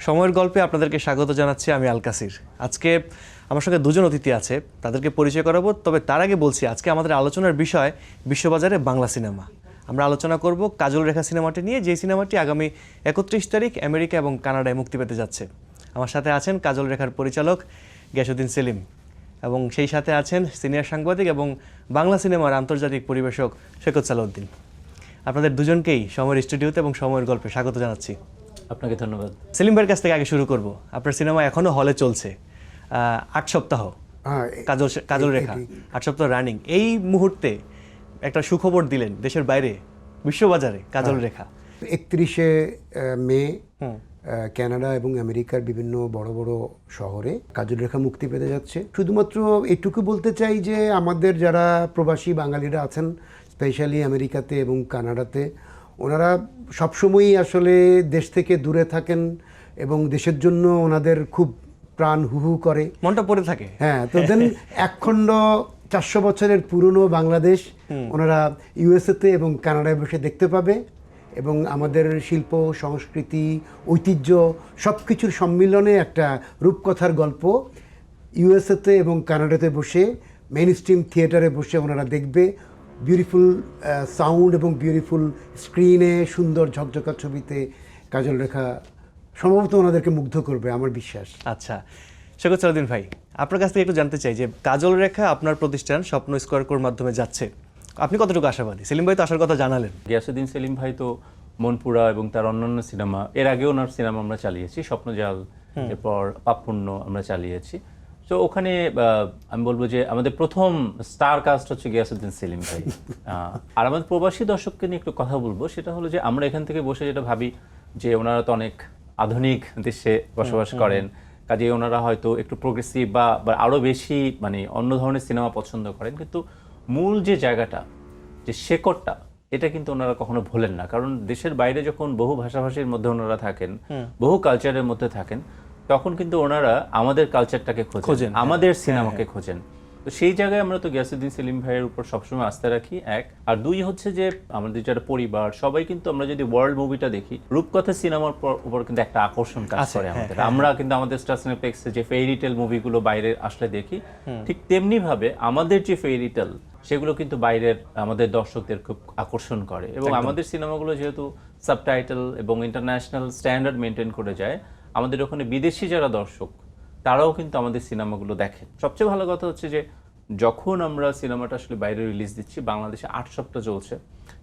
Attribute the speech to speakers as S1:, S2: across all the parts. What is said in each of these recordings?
S1: সময়ের গল্পে আপনাদেরকে স্বাগত জানাচ্ছি আমি আল কাসির। আজকে আমার সঙ্গে দুজন অতিথি আছে, তাদেরকে পরিচয় করাবো। তবে তার আগে বলছি, আজকে আমাদের আলোচনার বিষয় বিশ্ববাজারে বাংলা সিনেমা। আমরা আলোচনা করব কাজল রেখা সিনেমাটি নিয়ে, যে সিনেমাটি আগামী 31 তারিখ আমেরিকা এবং কানাডায় মুক্তি পেতে যাচ্ছে। আমার সাথে আছেন কাজল রেখার পরিচালক গিয়াসউদ্দিন সেলিম, এবং সেই সাথে আছেন সিনিয়র সাংবাদিক এবং বাংলা সিনেমার আন্তর্জাতিক পরিবেশক সৈকত সালাউদ্দিন। আপনাদের দুজনকেই সময়ের স্টুডিওতে এবং সময়ের গল্পে স্বাগত জানাচ্ছি।
S2: আপনাকে ধন্যবাদ।
S1: সেলিম ভাইয়ের কাছ থেকে আগে শুরু করব। আপনার সিনেমা এখনও হলে চলছে, 8 সপ্তাহ কাজল রেখা, 8 সপ্তাহ রানিং। এই মুহূর্তে একটা সুখবর দিলেন দেশের বাইরে, বিশ্ববাজারে কাজল রেখা।
S3: 31শে মে কানাডা এবং আমেরিকার বিভিন্ন বড় বড় শহরে কাজল রেখা মুক্তি পেতে যাচ্ছে। শুধুমাত্র এটুকু বলতে চাই যে আমাদের যারা প্রবাসী বাঙালিরা আছেন, স্পেশালি আমেরিকাতে এবং কানাডাতে, ওনারা সবসময়ই আসলে দেশ থেকে দূরে থাকেন এবং দেশের জন্য ওনাদের খুব প্রাণ হুহু করে,
S1: মনটা পড়ে থাকে।
S3: হ্যাঁ, তো দেন একখণ্ড 400 বছরের পুরনো বাংলাদেশ ওনারা ইউএসএতে এবং কানাডায় বসে দেখতে পাবে, এবং আমাদের শিল্প, সংস্কৃতি, ঐতিহ্য সব কিছুর সম্মিলনে একটা রূপকথার গল্প ইউএসএতে এবং কানাডাতে বসে মেইন স্ট্রিম থিয়েটারে বসে ওনারা দেখবে। বিউটিফুল সাউন্ড এবং বিউটিফুল স্ক্রিনে সুন্দর ঝকঝকা ছবিতে কাজল রেখা সম্ভবত ওনাদেরকে মুগ্ধ করবে, আমার বিশ্বাস।
S1: আচ্ছা, সৈকত সালাউদ্দিন ভাই, আপনার কাছ থেকে একটু জানতে চাই যে কাজল রেখা আপনার প্রতিষ্ঠান স্বপ্ন স্কোয়ার কোর মাধ্যমে যাচ্ছে, আপনি কতটুকু আশাবাদী? সেলিম ভাই তো আসার কথা জানালেন।
S2: গিয়াসউদ্দিন সেলিম ভাই তো মনপুরা এবং তার অন্যান্য সিনেমা, এর আগেও ওনার সিনেমা আমরা চালিয়েছি, স্বপ্নজাল, এরপর পাপপুণ্য আমরা চালিয়েছি। তো ওখানে আমি বলবো যে আমাদের প্রথম স্টার কাস্ট হচ্ছে গিয়াসউদ্দিন সেলিম ভাই। আর আমাদের প্রবাসী দর্শককে নিয়ে একটু কথা বলবো, সেটা হলো যে আমরা এখান থেকে বসে যেটা ভাবি যে ওনারা তো অনেক আধুনিক দেশে বসবাস করেন, কাজেই ওনারা হয়তো একটু প্রোগ্রেসিভ বা আরও বেশি মানে অন্য ধরনের সিনেমা পছন্দ করেন, কিন্তু মূল যে জায়গাটা, যে শেকড়টা, এটা কিন্তু ওনারা কখনো ভোলেন না। কারণ দেশের বাইরে যখন বহু ভাষাভাষীর মধ্যে ওনারা থাকেন, বহু কালচারের মধ্যে থাকেন, তখন কিন্তু ওনারা আমাদের কালচারটাকে খোঁজেন, আমাদের সিনেমাকে খোঁজেন। তো সেই জায়গায় আমরা তো গিয়াসউদ্দিন সেলিম ভাইয়ের উপর সবসময় আস্থা রাখি, এক। আর দুই হচ্ছে যে আমাদের যারা পরিবার সবাই কিন্তু আমরা যদি ওয়ার্ল্ড মুভিটা দেখি, রূপকথা সিনেমার উপর কিন্তু একটা আকর্ষণ কাজ করে আমাদের। আমরা কিন্তু আমাদের স্টার সিনেপ্লেক্সে যে ফেয়ারি টেল মুভিগুলো বাইরে আসলে দেখি, ঠিক তেমনি ভাবে আমাদের যে ফেয়ারি টেল, সেগুলো কিন্তু বাইরের আমাদের দর্শকদের খুব আকর্ষণ করে। এবং আমাদের সিনেমাগুলো যেহেতু সাবটাইটেল এবং ইন্টারন্যাশনাল স্ট্যান্ডার্ড মেনটেন করে যায়, আমাদের ওখানে বিদেশি যারা দর্শক, তারাও কিন্তু আমাদের সিনেমাগুলো দেখেন। সবচেয়ে ভালো কথা হচ্ছে যে যখন আমরা সিনেমাটা আসলে বাইরে রিলিজ দিচ্ছি, বাংলাদেশে 8 সপ্তাহ চলছে।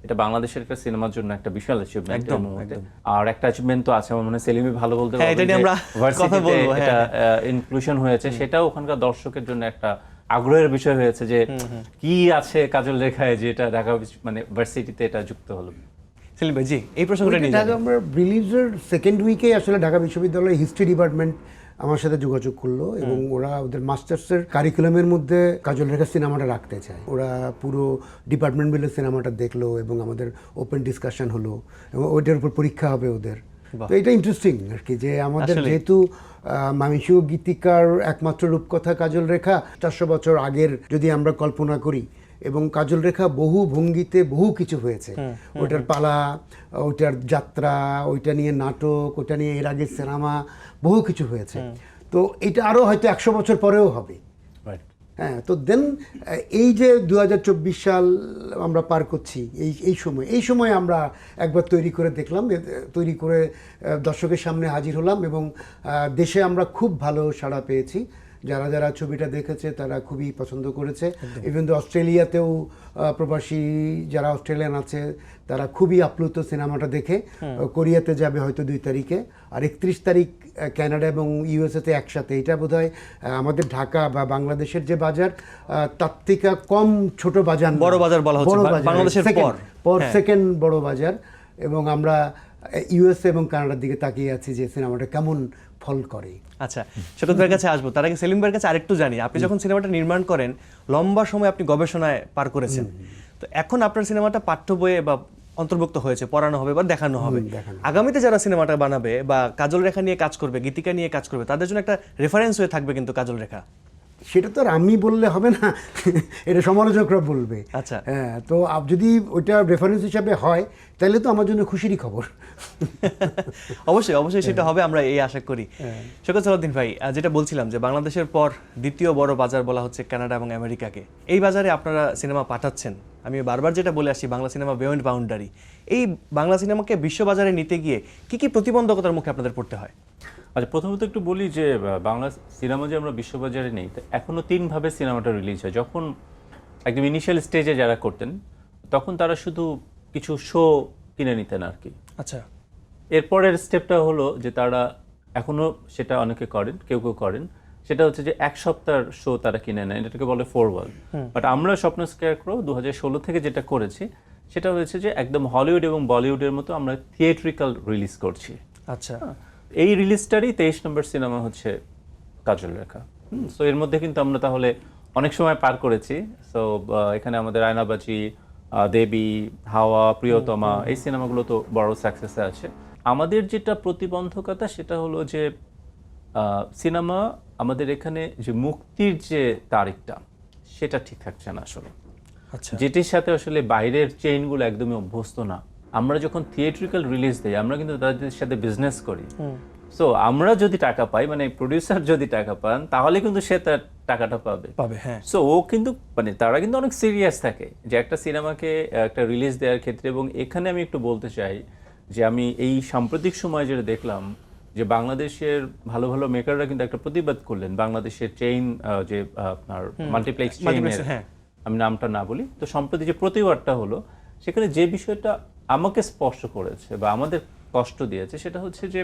S2: এটা বাংলাদেশের একটা সিনেমার জন্য একটা বিশাল অ্যাচিভমেন্ট। আর একটা অ্যাচিভমেন্ট তো আছে, আমার মনে হয় সেলিমই ভালো বলতে পারবে, এটা ইনক্লুশন হয়েছে, সেটাও ওখানকার দর্শকের জন্য একটা আগ্রহের বিষয় হয়েছে যে কি আছে কাজল রেখায়, যে এটা ঢাকা মানে ভার্সিটিতে এটা যুক্ত হলো।
S1: সেলিম ভাই, জি, এই প্রসঙ্গটা নিয়ে
S3: আমরা রিলিজের সেকেন্ড উইকে আসলে ঢাকা বিশ্ববিদ্যালয়ের হিস্ট্রি ডিপার্টমেন্ট আমার সাথে যোগাযোগ করলো, এবং ওরা ওদের মাস্টার্সের কারিকুলামের মধ্যে কাজল রেখা সিনেমাটা রাখতে চায়। ওরা পুরো ডিপার্টমেন্ট মিলে সিনেমাটা দেখলো এবং আমাদের ওপেন ডিসকাশন হলো, এবং ওইটার উপর পরীক্ষা হবে ওদের। তো এটা ইন্টারেস্টিং আর কি, যে আমাদের যেহেতু মামিসু গীতিকার একমাত্র রূপকথা কাজল রেখা, 400 বছর আগের যদি আমরা কল্পনা করি, এবং কাজল রেখা বহু ভঙ্গিতে বহু কিছু হয়েছে, ওইটার পালা, ওইটার যাত্রা, ওইটা নিয়ে নাটক, ওইটা নিয়ে এর আগে সিনেমা, বহু কিছু হয়েছে। তো এটা আরও হয়তো 100 বছর পরেও হবে। হ্যাঁ, তো দেন এই যে 2024 সাল আমরা পার করছি, এই সময় আমরা একবার তৈরি করে দেখলাম, তৈরি করে দর্শকের সামনে হাজির হলাম, এবং দেশে আমরা খুব ভালো সাড়া পেয়েছি। যারা যারা ছবিটা দেখেছে তারা খুবই পছন্দ করেছে। ইভেন তো অস্ট্রেলিয়াতেও প্রবাসী যারা অস্ট্রেলিয়ান আছে তারা খুবই আপ্লুত সিনেমাটা দেখে। কোরিয়াতে যাবে হয়তো 2 তারিখে, আর 31 তারিখ কানাডা এবং ইউএসএতে একসাথে। এটা বোধহয় আমাদের ঢাকা বা বাংলাদেশের যে বাজার, তার থেকে কম ছোট বাজার,
S1: বড় বাজার বলা হচ্ছে বাংলাদেশের পর
S3: সেকেন্ড বড় বাজার। এবং আমরা ইউএসএ এবং কানাডার দিকে তাকিয়ে আছি যে সিনেমাটা কেমন ফল করে।
S1: আচ্ছা, সৈকত ভাইয়ের কাছে আসবো, তার আগে সেলিম ভাইয়ের কাছে আরেকটু জানি, আপনি যখন সিনেমাটা নির্মাণ করেন, লম্বা সময় আপনি গবেষণায় পার করেছেন, তো এখন আপনার সিনেমাটা পাঠ্য বইয়ে বা অন্তর্ভুক্ত হয়েছে, পড়ানো হবে বা দেখানো হবে। আগামীতে যারা সিনেমাটা বানাবে বা কাজল রেখা নিয়ে কাজ করবে, গীতিকা নিয়ে কাজ করবে, তাদের জন্য একটা রেফারেন্স হয়ে থাকবে কিন্তু কাজল রেখা।
S3: সেটা তো আর আমি বললে হবে না, এটা সমালোচকরা বলবে।
S1: আচ্ছা।
S3: হ্যাঁ, তো যদি ওইটা রেফারেন্স হিসাবে হয় তাহলে তো আমার জন্য খুশিরই খবর।
S1: অবশ্যই অবশ্যই সেটা হবে, আমরা এই আশা করি। শওকত সালাউদ্দিন ভাই, যেটা বলছিলাম যে বাংলাদেশের পর দ্বিতীয় বড় বাজার বলা হচ্ছে কানাডা এবং আমেরিকাকে। এই বাজারে আপনারা সিনেমা পাঠাচ্ছেন, আমি বারবার যেটা বলে আসছি, বাংলা সিনেমা বিয়ন্ড বাউন্ডারি। এই বাংলা সিনেমাকে বিশ্ববাজারে নিতে গিয়ে কি কি প্রতিবন্ধকতার মুখে আপনাদের পড়তে হয়?
S2: আচ্ছা, প্রথমত একটু বলি যে বাংলা সিনেমা যে আমরা বিশ্ববাজারে নেই, এখনো 3 ভাবে সিনেমাটা রিলিজ হয়। যখন একদম ইনিশিয়াল স্টেজে যারা করতেন তখন তারা শুধু কিছু শো কিনে নিতেন আর কি।
S1: আচ্ছা।
S2: এরপরের স্টেপটা হলো যে তারা এখনো সেটা অনেকে করেন, কেউ কেউ করেন, সেটা হচ্ছে যে 1 সপ্তাহের শো তারা কিনে নেয়, এটাকে বলে 4 ওয়াল। বাট আমরা স্বপ্ন স্কেয়ারক্রো 2016 থেকে যেটা করেছি সেটা হয়েছে যে একদম হলিউড এবং বলিউডের মতো আমরা থিয়েট্রিক্যাল রিলিজ করছি।
S1: আচ্ছা।
S2: এই রিলিজটারই 23 নম্বর সিনেমা হচ্ছে কাজল রেখা। সো এর মধ্যে কিন্তু আমরা তাহলে অনেক সময় পার করেছি। সো এখানে আমাদের আয়নাবাজি, দেবী, হাওয়া, প্রিয়তমা, এই সিনেমাগুলো তো বড় সাকসেসে আছে। আমাদের যেটা প্রতিবন্ধকতা সেটা হলো যে সিনেমা আমাদের এখানে যে মুক্তির যে তারিখটা সেটা ঠিক থাকছে না আসলে,
S1: আচ্ছা।
S2: যেটির সাথে আসলে বাইরের চেইনগুলো একদমই অভ্যস্ত না। আমরা যখন থিয়েট্রিক্যাল রিলিজ দেই আমরা কিন্তু তাদের সাথে বিজনেস করি। সো আমরা যদি টাকা পাই, মানে প্রডিউসার যদি টাকা পান, তাহলে কিন্তু সে তার টাকাটা পাবে।
S1: হ্যাঁ।
S2: সো ও কিন্তু মানে তারা কিন্তু অনেক সিরিয়াস থাকে যে একটা সিনেমাকে একটা রিলিজ দেওয়ার ক্ষেত্রে। এবং এখানে আমি একটু বলতে চাই যে আমি এই সাম্প্রতিক সময় যেটা দেখলাম যে বাংলাদেশের ভালো ভালো মেকাররা কিন্তু একটা প্রতিবাদ করলেন বাংলাদেশের চেইন যে আপনার মাল্টিপ্লেক্স চেইনের,
S1: হ্যাঁ।
S2: আমি নামটা না বলি। তো সম্প্রতি যে প্রতিবাদটা হলো সেখানে যে বিষয়টা আমাকে স্পর্শ করেছে বা আমাদের কষ্ট দিয়েছে সেটা হচ্ছে যে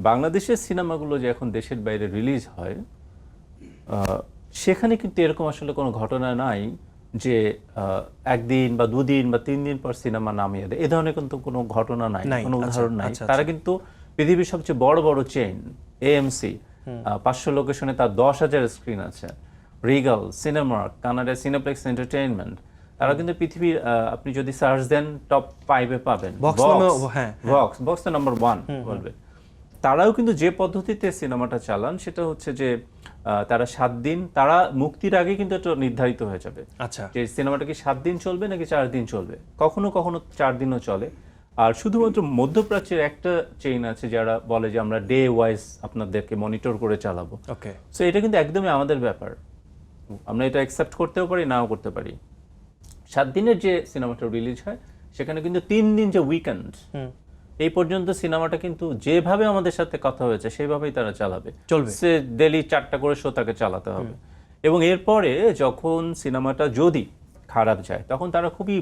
S2: বাংলাদেশের সিনেমাগুলো যে এখন দেশের বাইরে রিলিজ হয় সেখানে কিন্তু এরকম আসলে কোনো ঘটনা নাই যে একদিন বা 2 দিন বা 3 দিন পর সিনেমা নামিয়ে দেয়। এ ধরনের কিন্তু কোনো ঘটনা নাই, কোনো উদাহরণ নাই। তারা কিন্তু পৃথিবীর সবচেয়ে বড় বড় চেইন এএমসি, 500 লোকেশনে তার 10,000 স্ক্রিন আছে, রিগাল, সিনেমার্ক, কানাডা সিনেপ্লেক্স এন্টারটেইনমেন্ট, তারা কিন্তু পৃথিবীর আপনি যদি সার্চ দেন টপ 5-এ পাবেন। বক্স তো নাম্বার 1 বলবে। তারাও কিন্তু যে পদ্ধতিতে সিনেমাটা চালান সেটা হচ্ছে যে তারা 7 দিন, তারা মুক্তির আগে কিন্তু এটা নির্ধারিত হয়ে যাবে।
S1: আচ্ছা।
S2: যে সিনেমাটা কি 7 দিন চলবে নাকি 4 দিন চলবে, কখনো কখনো 4 দিনও চলে। আর শুধুমাত্র মধ্যপ্রাচ্যের একটা চেইন আছে যারা বলে যে আমরা ডে ওয়াইজ আপনাদেরকে মনিটর করে চালাবো।
S1: ওকে।
S2: সো এটা কিন্তু একদমই আমাদের ব্যাপার, আমরা এটা অ্যাকসেপ্ট করতেও পারি, নাও করতে পারি। 7 দিনের যে সিনেমাটা রিলিজ হয় সেখানে কিন্তু 3 দিন যে উইকেন্ড, এই পর্যন্ত সিনেমাটা কিন্তু যেভাবে আমাদের সাথে কথা হয়েছে সেইভাবেই তারা চালাবে,
S1: চলবে।
S2: সে ডেলি 4টা করে শো তাকে চালাতে হবে। এবং এরপরে যখন সিনেমাটা যদি খারাপ যায় তখন তারা খুবই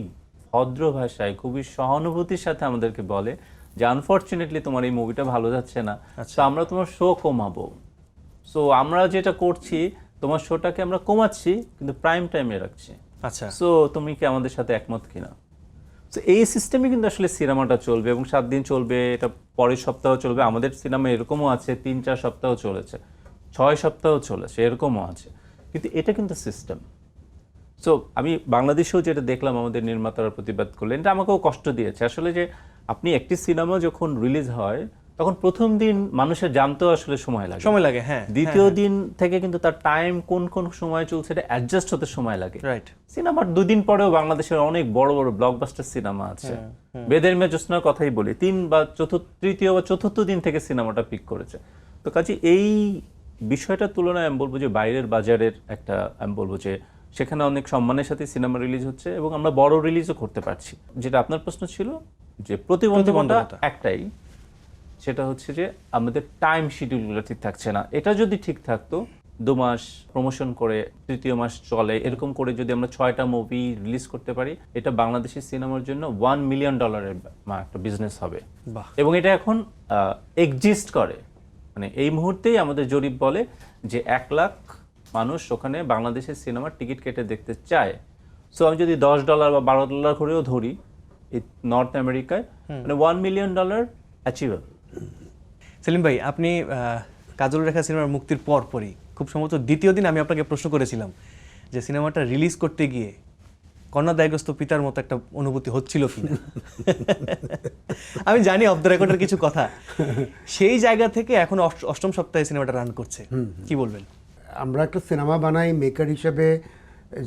S2: ভদ্র ভাষায়, খুবই সহানুভূতির সাথে আমাদেরকে বলে যে আনফরচুনেটলি তোমার এই মুভিটা ভালো যাচ্ছে না, তো আমরা তোমার শো কমাবো। সো আমরা যেটা করছি তোমার শোটাকে আমরা কমাচ্ছি কিন্তু প্রাইম টাইমে রাখছি।
S1: আচ্ছা।
S2: সো তুমি কি আমাদের সাথে একমত কিনা? তো এই সিস্টেমে কিন্তু আসলে সিনেমাটা চলবে এবং 7 দিন চলবে, এটা পরের সপ্তাহ চলবে। আমাদের সিনেমা এরকমও আছে 3-4 সপ্তাহ চলেছে, 6 সপ্তাহ চলেছে, এরকমও আছে। কিন্তু এটা কিন্তু সিস্টেম। সো আমি বাংলাদেশেও যেটা দেখলাম আমাদের নির্মাতারা প্রতিবাদ করলেন, এটা আমাকেও কষ্ট দিয়েছে আসলে। যে আপনি একটি সিনেমা যখন রিলিজ হয় তখন প্রথম দিন মানুষের জানতেও আসলে সময় লাগে, হ্যাঁ। দ্বিতীয় দিন থেকে কিন্তু তার টাইম কোন কোন সময় চলছে এটা অ্যাডজাস্ট হতে সময় লাগে।
S1: রাইট।
S2: সিনেমার 2 দিন পরেও বাংলাদেশের অনেক বড় বড় ব্লকবাস্টার সিনেমা আছে। বেদের মেয়ে জ্যোৎস্নার কথাই বলি, তৃতীয় বা চতুর্থ দিন থেকে সিনেমাটা পিক করেছে। তো কাজে এই বিষয়টার তুলনায় আমি বলবো যে বাইরের বাজারের একটা, আমি বলবো যে সেখানে অনেক সম্মানের সাথে সিনেমা রিলিজ হচ্ছে এবং আমরা বড় রিলিজও করতে পারছি। যেটা আপনার প্রশ্ন ছিল যে প্রতিবন্ধকতা একটাই, সেটা হচ্ছে যে আমাদের টাইম শিডিউলগুলো ঠিক থাকছে না। এটা যদি ঠিক থাকতো 2 মাস প্রমোশন করে 3য় মাস চলে, এরকম করে যদি আমরা 6টা মুভি রিলিজ করতে পারি, এটা বাংলাদেশের সিনেমার জন্য $1 মিলিয়ন একটা বিজনেস হবে। এবং এটা এখন এক্সিস্ট করে, মানে এই মুহূর্তেই আমাদের জরিপ বলে যে 1 লাখ মানুষ ওখানে বাংলাদেশের সিনেমার টিকিট কেটে দেখতে চায়। সো আমি যদি $10 বা $12 করেও ধরি এই নর্থ আমেরিকায়, মানে $1 মিলিয়ন অ্যাচিভেবল।
S1: সেলিম ভাই, আপনি কাজল রেখা সিনেমার মুক্তির পরই খুব সম্ভবত দ্বিতীয় দিন আমি আপনাকে প্রশ্ন করেছিলাম যে সিনেমাটা রিলিজ করতে গিয়ে কন্যাদায়গ্রস্ত পিতার মতো একটা অনুভূতি হচ্ছিল কিনা। আমি জানি অফ দ্য রেকর্ডের কিছু কথা, সেই জায়গা থেকে এখন 8ম সপ্তাহে সিনেমাটা রান করছে, কি বলবেন?
S3: আমরা একটা সিনেমা বানাই মেকার হিসেবে,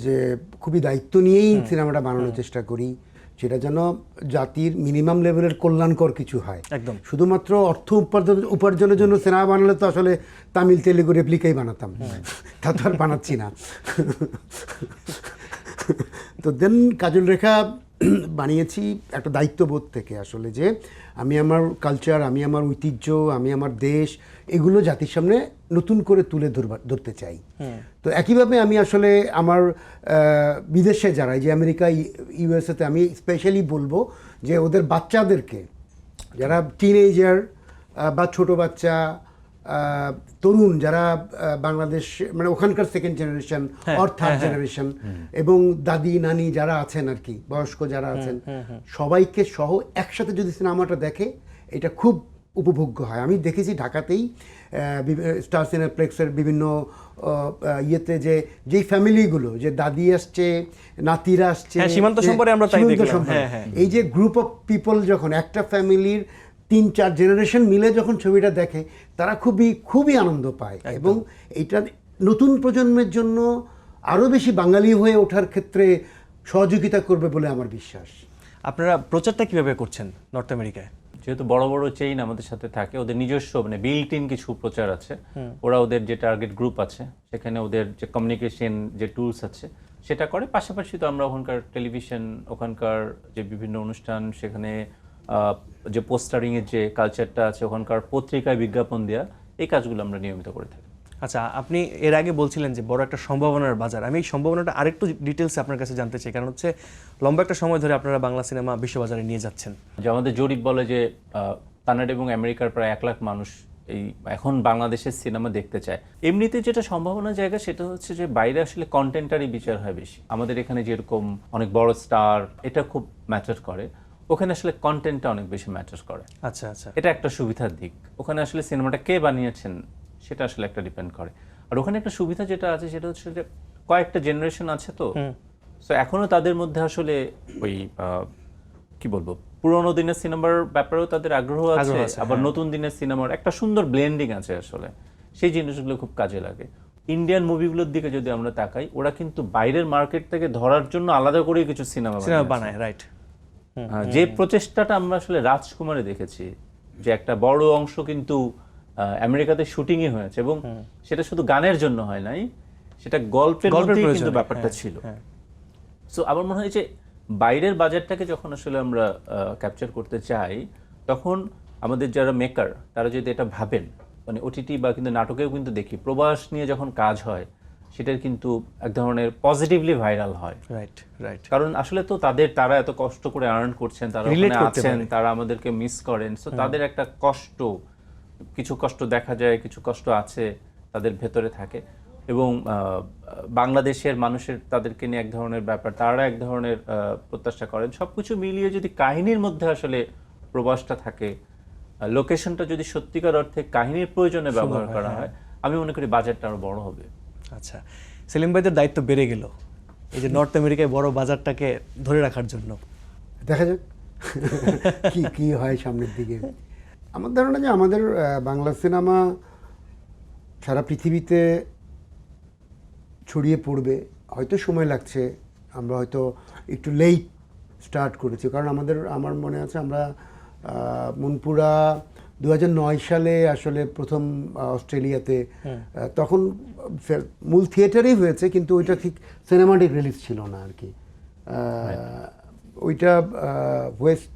S3: যে খুবই দায়িত্ব নিয়েই সিনেমাটা বানানোর চেষ্টা করি, সেটা যেন জাতির মিনিমাম লেভেলের কল্যাণকর কিছু হয়।
S1: একদম।
S3: শুধুমাত্র অর্থ উপার্জনের জন্য সিনেমা বানালে তো আসলে তামিল তেলেগু রেপ্লিকাই বানাতাম, তা তো আর বানাচ্ছি না। তো দেন কাজল রেখা বানিয়েছি একটা দায়িত্ববোধ থেকে, আসলে যে আমি আমার কালচার, আমি আমার ঐতিহ্য, আমি আমার দেশ, এগুলো জাতির সামনে নতুন করে তুলে ধরতে চাই। তো একইভাবে আমি আসলে আমার বিদেশে যারা, যে আমেরিকা, ইউএসএতে, আমি স্পেশালি বলবো যে ওদের বাচ্চাদেরকে, যারা টিনেজার বা ছোট বাচ্চা, তরুণ যারা বাংলাদেশ, মানে ওখানকার second generation or third generation, এবং দাদি নানি যারা আছেন আর কি, বয়স্ক যারা আছেন, সবাইকে সহ একসাথে যদি সিনেমাটা দেখে, এটা খুব উপভোগ্য হয়। আমি দেখেছি ঢাকাতেই স্টার সিনেপ্লেক্সের বিভিন্ন ইয়েতে, যেই ফ্যামিলিগুলো, যে দাদি আসছে, নাতিরা আসছে,
S1: সীমান্ত সম্পর্কে আমরা তাই দেখলাম।
S3: এই যে গ্রুপ অফ পিপল যখন একটা ফ্যামিলির 3-4 জেনারেশন মিলে যখন ছবিটা দেখে, তারা খুবই আনন্দ পায়, এবং এটা নতুন প্রজন্মের জন্য আরও বেশি বাঙালি হয়ে ওঠার ক্ষেত্রে সহযোগিতা করবে বলে আমার বিশ্বাস।
S1: আপনারা প্রচারটা কিভাবে করছেন নর্থ আমেরিকায়?
S2: যেহেতু বড় বড় চেইন আমাদের সাথে থাকে, ওদের নিজস্ব মানে বিল্ট ইন কিছু প্রচার আছে। ওরা ওদের যে টার্গেট গ্রুপ আছে, সেখানে ওদের যে কমিউনিকেশন যে টুলস আছে সেটা করে। পাশাপাশি তো আমরা ওখানকার টেলিভিশন, ওখানকার যে বিভিন্ন অনুষ্ঠান, সেখানে যে পোস্টারিংয়ের যে কালচারটা আছে, ওখানকার পত্রিকায় বিজ্ঞাপন দেওয়া, এই কাজগুলো আমরা নিয়মিত করে থাকি।
S1: আচ্ছা, আপনি এর আগে বলছিলেন যে বড় একটা সম্ভাবনার বাজার। আমি এই সম্ভাবনাটা আরেকটু ডিটেলসে আপনার কাছে জানতে চাই, কারণ হচ্ছে লম্বা একটা সময় ধরে আপনারা বাংলা সিনেমা বিশ্ববাজারে নিয়ে যাচ্ছেন।
S2: যে আমাদের জরিপ বলে যে কানাডা এবং আমেরিকার প্রায় 1 লাখ মানুষ এই এখন বাংলাদেশের সিনেমা দেখতে চায়। এমনিতে যেটা সম্ভাবনার জায়গা, সেটা হচ্ছে যে বাইরে আসলে কন্টেন্টারই বিচার হয় বেশি। আমাদের এখানে যেরকম অনেক বড় স্টার, এটা খুব ম্যাটার করে, ওখানে আসলে কন্টেন্টটা অনেক বেশি ম্যাটার করে।
S1: আচ্ছা আচ্ছা,
S2: এটা একটা সুবিধার দিক। ওখানে আসলে সিনেমাটা কে বানিয়েছেন সেটা আসলে একটা ডিপেন্ড করে। আর ওখানে একটা সুবিধা যেটা আছে, সেটা হচ্ছে যে কয়েকটা জেনারেশন আছে, তো সো এখনো তাদের মধ্যে আসলে ওই কি বলবো, পুরোনো দিনের সিনেমার ব্যাপারেও তাদের আগ্রহ আছে, আবার নতুন দিনের সিনেমার একটা সুন্দর ব্লেন্ডিং আছে। আসলে সেই জিনিসগুলো খুব কাজে লাগে। ইন্ডিয়ান মুভিগুলোর দিকে যদি আমরা তাকাই, ওরা কিন্তু বাইরের মার্কেট থেকে ধরার জন্য আলাদা করে কিছু সিনেমা
S1: বানায়, রাইট।
S2: যে প্রচেষ্টাটা আমরা আসলে রাজকুমারে দেখেছি, যে একটা বড় অংশ কিন্তু আমেরিকাতে শুটিংই হয়েছে, এবং সেটা শুধু গানের জন্য হয় নাই, সেটা গল্পের মধ্যেই কিন্তু ব্যাপারটা ছিল। সো আমার মনে হয় যে বাইরের বাজারটাকে যখন আসলে আমরা ক্যাপচার করতে চাই, তখন আমাদের যারা মেকার, তারা যদি এটা ভাবেন, মানে ওটিটি বা কিন্তু নাটকেও কিন্তু দেখি, প্রবাস নিয়ে যখন কাজ হয়, সেটার কিন্তু এক ধরনের পজিটিভলি ভাইরাল হয়।
S1: Right right.
S2: কারণ আসলে তো তারা এত কষ্ট করে আর্ন করছেন, তারা ওখানে আছেন, তারা আমাদেরকে মিস করেন। সো তাদের একটা কষ্ট, কিছু কষ্ট দেখা যায়, কিছু কষ্ট আছে তাদের ভেতরে থাকে, এবং বাংলাদেশের মানুষের তাদেরকে নিয়ে এক ধরনের ব্যাপার, তারা এক ধরনের প্রত্যাশা করেন। সবকিছু মিলিয়ে যদি কাহিনীর মধ্যে আসলে প্রবাসটা থাকে, লোকেশনটা যদি সত্যিকার অর্থে কাহিনীর প্রয়োজনে ব্যবহার করা হয়, আমি মনে করি বাজারটা আরো বড় হবে।
S1: আচ্ছা, সেলিম ভাইদের দায়িত্ব বেড়ে গেল এই যে নর্থ আমেরিকায় বড় বাজারটাকে ধরে রাখার জন্য।
S3: দেখা যাক কি হয় সামনের দিকে। আমার ধারণা যে আমাদের বাংলা সিনেমা সারা পৃথিবীতে ছড়িয়ে পড়বে, হয়তো সময় লাগছে, আমরা হয়তো একটু লেট স্টার্ট করেছি, কারণ আমার মনে আছে আমরা মনপুরা 2009 সালে আসলে প্রথম অস্ট্রেলিয়াতে, তখন মূল থিয়েটারেই হয়েছে, কিন্তু ওইটা ঠিক সিনেমাটিক রিলিজ ছিল না আর কি। ওইটা ওয়েস্ট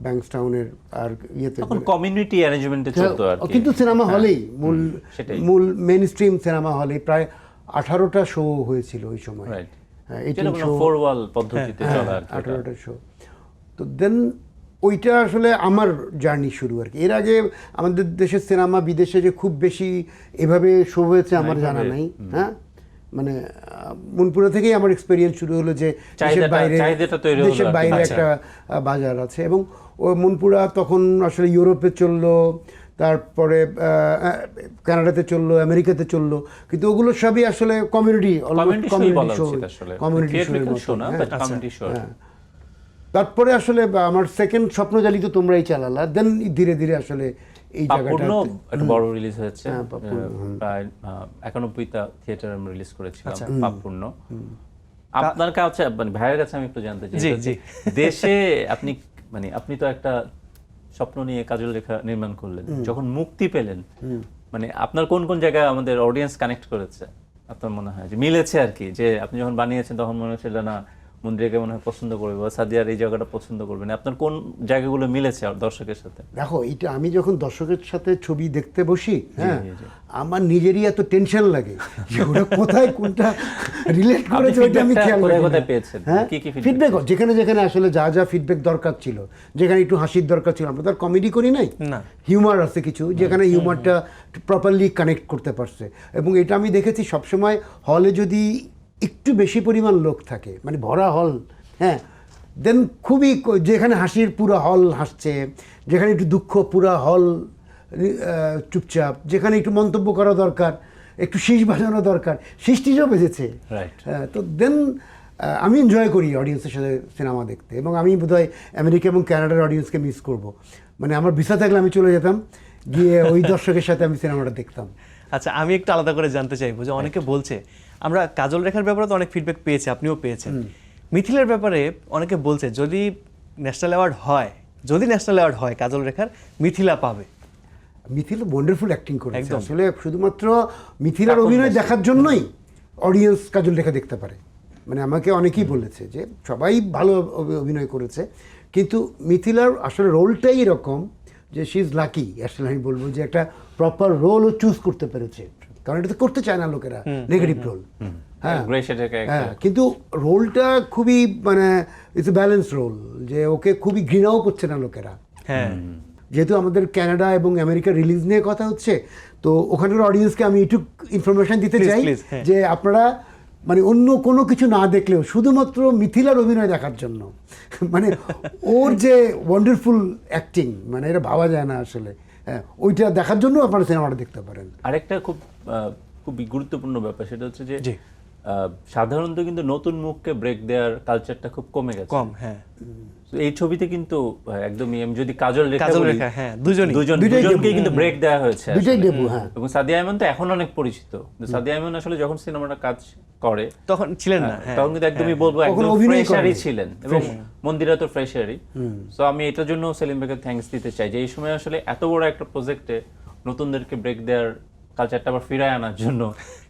S3: ব্যাংকস্টাউনের আর ইয়েতে,
S2: তখন কমিউনিটি অ্যারেঞ্জমেন্টে চলতো আর কি,
S3: কিন্তু সিনেমা হলেই মূল মেইন স্ট্রিম সিনেমা হলে প্রায় 18টা শো হয়েছিল ওই সময়।
S2: 18 শো, 4 ওয়াল পদ্ধতিতে চলা আর কি,
S3: 18টা শো। তো দেন ওইটা আসলে আমার জার্নি শুরু আর কি। এর আগে আমাদের দেশের সিনেমা বিদেশে যে খুব বেশি এভাবে শো হয়েছে আমার জানা নাই। হ্যাঁ, মানে মনপুরা থেকেই আমার এক্সপেরিয়েন্স শুরু হলো যে দেশের বাইরে একটা বাজার আছে, এবং ও মনপুরা তখন আসলে ইউরোপে চললো, তারপরে কানাডাতে চললো, আমেরিকাতে চললো, কিন্তু ওগুলো সবই আসলে কমিউনিটি শো। তারপরে আসলে আমার সেকেন্ড স্বপ্নজালি তো তোমরাই চালালা, দেন ধীরে ধীরে আসলে এই
S2: পাপূর্ণ
S3: জায়গাটা
S2: একটা বড় রিলিজ হয়েছে,
S3: হ্যাঁ, পাপূর্ণ,
S2: প্রায় 91টা থিয়েটার আমরা রিলিজ করেছিলাম
S1: আচ্ছা।
S2: পাপূর্ণ। আপনার কাছে মানে ভাইয়ের কাছে আমি একটু জানতে চাই,
S1: জি,
S2: যে
S1: জি।
S2: দেশে আপনি মানে আপনি তো একটা স্বপ্ন নিয়ে কাজল রেখা নির্মাণ করলেন, যখন মুক্তি পেলেন মানে আপনার কোন কোন জায়গায় আমাদের অডিয়েন্স কানেক্ট করেছে আপনার মনে হয় যে মিলেছে আর কি, যে আপনি যখন বানিয়েছেন তখন মনে হচ্ছিল না মন্দিরকে মনে হয় পছন্দ করবে বা সাদিয়ার এই জায়গাটা পছন্দ করবে না, আপনার কোন জায়গাগুলো মিলেছে দর্শকের সাথে?
S3: দেখো, এটা আমি যখন দর্শকের সাথে ছবি দেখতে বসি, হ্যাঁ,
S2: জি, জি।
S3: আমার নিজেরই এত টেনশন লাগে যে ওটা কোথায় কোনটা রিলেট করেছে, ওইটা আমি
S2: feedbackটা
S3: খেয়াল
S2: কোথায়
S3: করি
S2: কোথায়
S3: না।
S2: পেয়েছেন?
S3: হ্যাঁ,
S2: কি কি feedback
S3: ফিডব্যাক যেখানে যেখানে আসলে যা যা ফিডব্যাক দরকার ছিল, যেখানে একটু হাসির দরকার ছিল, আমরা তো আর কমেডি করি নাই,
S1: না।
S3: হিউমার আছে কিছু, যেখানে হিউমারটা প্রপারলি কানেক্ট করতে পারছে। এবং এটা আমি দেখেছি সবসময় হলে যদি একটু বেশি পরিমাণ লোক থাকে, মানে ভরা হল, হ্যাঁ, দেন খুবই যেখানে হাসির পুরো হল হাসছে, যেখানে একটু দুঃখ পুরো হল চুপচাপ, যেখানে একটু মন্তব্য করা দরকার, একটু শীষ বাজানো দরকার, শীষটিও বেজেছে।
S2: Right.
S3: তো দেন আমি এনজয় করি অডিয়েন্সের সাথে সিনেমা দেখতে, এবং আমি বোধহয় আমেরিকা এবং কানাডার অডিয়েন্সকে মিস করব। মানে আমার ভিসা থাকলে আমি চলে যেতাম, গিয়ে ওই দর্শকের সাথে আমি সিনেমাটা দেখতাম।
S1: আচ্ছা, আমি একটু আলাদা করে জানতে চাইবো যে অনেকে বলছে, আমরা কাজল রেখার ব্যাপারে তো অনেক ফিডব্যাক পেয়েছি, আপনিও পেয়েছেন, মিথিলার ব্যাপারে অনেকে বলছে যদি ন্যাশনাল অ্যাওয়ার্ড হয় কাজল রেখার, মিথিলা পাবে।
S3: মিথিলা ওয়ান্ডারফুল অ্যাক্টিং করেছে,
S1: একদম।
S3: আসলে শুধুমাত্র মিথিলার
S2: কাপড়
S3: অভিনয়
S2: বেশি।
S3: দেখার জন্যই অডিয়েন্স কাজল রেখা দেখতে পারে। মানে আমাকে অনেকেই বলেছে যে সবাই ভালো অভিনয় করেছে, কিন্তু মিথিলার আসলে রোলটাই এরকম যে শি ইজ লাকি। আসলে আমি বলবো যে একটা প্রপার রোলও চুজ করতে পেরেছে, কারণ এটা তো করতে চায় না লোকেরা, নেগেটিভ রোল। হ্যাঁ,
S2: গ্রে শেডের
S3: হ্যাঁ, কিন্তু রোলটা খুবই মানে ইটস এ ব্যালেন্স রোল, যে ওকে খুবই ঘৃণাও করছে না লোকেরা।
S1: হ্যাঁ,
S3: যেহেতু আমাদের কানাডা এবং আমেরিকা রিলিজ নিয়ে কথা হচ্ছে, তো ওখানকার অডিয়েন্সকে আমি একটু ইনফরমেশন দিতে
S1: Please,
S3: চাই
S1: please, হ্যাঁ।
S3: যে আপনারা মানে অন্য কোনো কিছু না দেখলেও শুধুমাত্র মিথিলার অভিনয় দেখার জন্য, মানে ওর যে ওয়ান্ডারফুল অ্যাক্টিং, মানে এটা ভাবা যায় না আসলে, হ্যাঁ, ওইটা দেখার জন্য আপনারা সিনেমাটা দেখতে পারেন।
S2: আরেকটা খুবই গুরুত্বপূর্ণ ব্যাপার, সেটা হচ্ছে যে
S1: জি।
S2: সাধারণত কিন্তু নতুন মুখকে ব্রেক দেওয়ার কালচারটা খুব কমে গেছে।
S1: কম, হ্যাঁ।
S2: তো এই ছবিতে কিন্তু একদমই আমি যদি কাজল
S1: কাজল
S2: বলি,
S1: রেখা, হ্যাঁ, দুজনকেই
S2: দুজনকেই কিন্তু ব্রেক দেওয়া হয়েছে
S3: দুইটাই
S2: আসলে।
S3: ডেবু, হ্যাঁ।
S2: এবং সাদিয়া আইমান তো এখন অনেক পরিচিত, কিন্তু সাদিয়া আইমান আসলে যখন সিনেমাটা কাজ করে
S1: তখন ছিলেন না, হ্যাঁ।
S2: তখন কিন্তু একদমই বলবো
S3: কখনো
S2: একদম
S3: অভিনয়
S2: ফ্রেশারই
S3: করেনি।
S2: ছিলেন, এবং মন্দিরা তো ফ্রেশারই। সো আমি এটার জন্য সেলিম ভাইকে থ্যাঙ্কস দিতে চাই যে এই সময় আসলে এত বড় একটা প্রজেক্টে নতুনদেরকে ব্রেক দেওয়ার কালচারটা আবার ফিরায় আনার জন্য।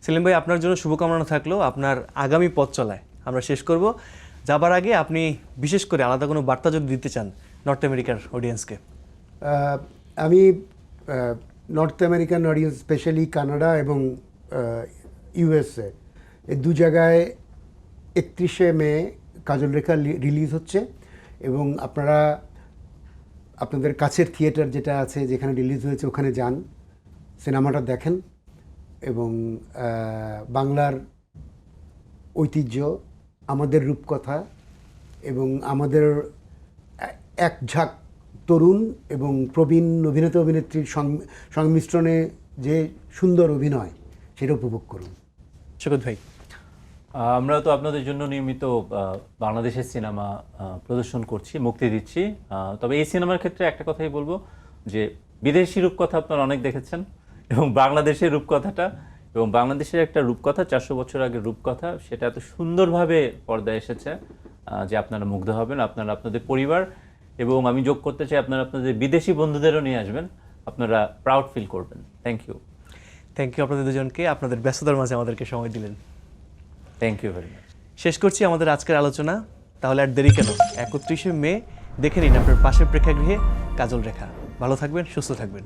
S1: সেলিম ভাই, আপনার জন্য শুভকামনা থাকলো আপনার আগামী পথ চলায়। আমরা শেষ করব, যাবার আগে আপনি বিশেষ করে আলাদা কোনো বার্তা যদি দিতে চান নর্থ আমেরিকার অডিয়েন্সকে।
S3: আমি north American audience, specially Canada এবং ইউএসএ, এই দু জায়গায় 31শে মে কাজল রেখা রিলিজ হচ্ছে, এবং আপনারা আপনাদের কাছের থিয়েটার যেটা আছে যেখানে রিলিজ হয়েছে ওখানে যান, সিনেমাটা দেখেন, এবং বাংলার ঐতিহ্য, আমাদের রূপকথা এবং আমাদের এক ঝাঁক তরুণ এবং প্রবীণ অভিনেতা অভিনেত্রীর সংমিশ্রণে যে সুন্দর অভিনয়, সেটা উপভোগ করুন।
S1: শকত ভাই।
S2: আমরা তো আপনাদের জন্য নিয়মিত বাংলাদেশের সিনেমা প্রদর্শন করছি, মুক্তি দিচ্ছি। তবে এই সিনেমার ক্ষেত্রে একটা কথাই বলবো যে বিদেশি রূপকথা আপনারা অনেক দেখেছেন, এবং বাংলাদেশের রূপকথাটা, এবং বাংলাদেশের একটা রূপকথা 400 বছর আগের রূপকথা, সেটা এত সুন্দরভাবে পর্দায় এসেছে যে আপনারা মুগ্ধ হবেন, আপনারা আপনাদের পরিবার, এবং আমি যোগ করতে চাই আপনারা আপনাদের বিদেশি বন্ধুদেরও নিয়ে আসবেন, আপনারা প্রাউড ফিল করবেন। থ্যাংক ইউ
S1: আপনাদের দুজনকে, আপনাদের ব্যস্ততার মাঝে আমাদেরকে সময় দিলেন।
S2: Thank you very much.
S1: শেষ করছি আমাদের আজকের আলোচনা। তাহলে আর দেরি কেন, 31শে মে দেখে নিন আপনার পাশের প্রেক্ষাগৃহে কাজল রেখা। ভালো থাকবেন, সুস্থ থাকবেন।